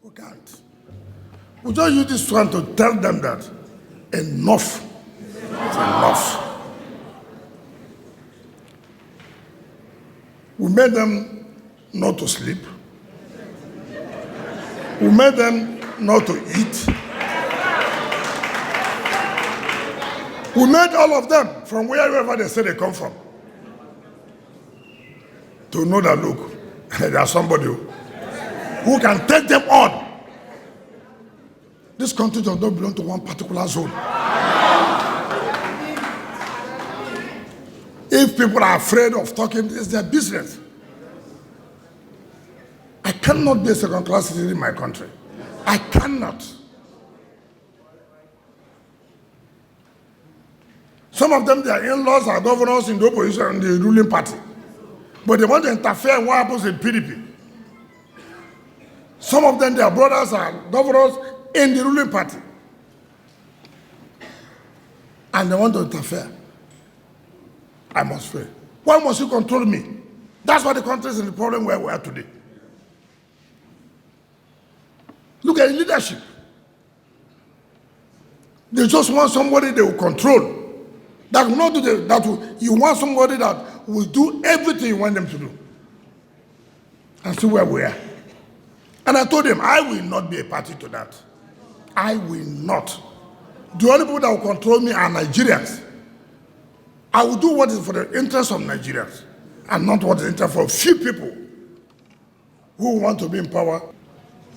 We can't. We just use this one to tell them that enough is enough. We made them not to sleep. We made them not to eat. We made all of them, from wherever they say they come from, to know that, look, there's somebody who can take them on. This country does not belong to one particular zone. If people are afraid of talking, it's their business. I cannot be a second-class citizen in my country. I cannot. Some of them, their in-laws are governors in the opposition and the ruling party. But they want to interfere in what happens in PDP. Some of them, their brothers are governors in the ruling party. And they want to interfere. I must fail. Why must you control me? That's why the country is in the problem where we are today. Look at the leadership. They just want somebody they will control. That will not do you want somebody that will do everything you want them to do. And see where we are. And I told them, I will not be a party to that. I will not. The only people that will control me are Nigerians. I will do what is for the interest of Nigerians and not what is the interest for few people who want to be in power.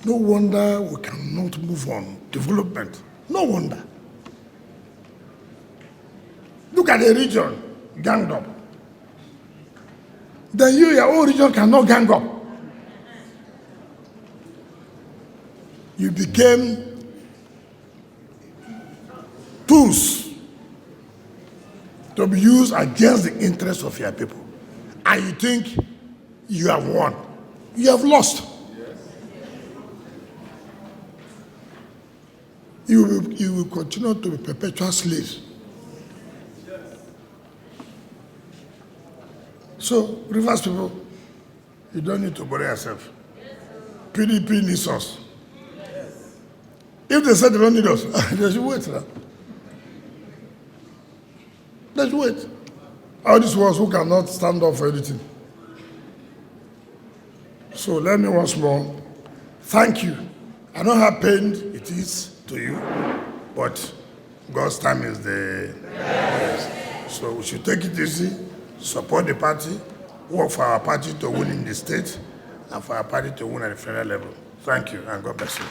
No wonder we cannot move on. Development. No wonder. Look at the region ganged up. Then you, your own region, cannot gang up. You became tools to be used against the interests of your people. And you think you have won. You have lost. You will continue to be perpetual slaves. So, Rivers people, you don't need to worry yourself. PDP needs us. If they say they don't need us, they should wait now. They should wait. All these ones who cannot stand up for anything. So let me once more thank you. I know how pained it is to you, but God's time is the best. So we should take it easy, support the party, work for our party to win in the state, and for our party to win at the federal level. Thank you, and God bless you.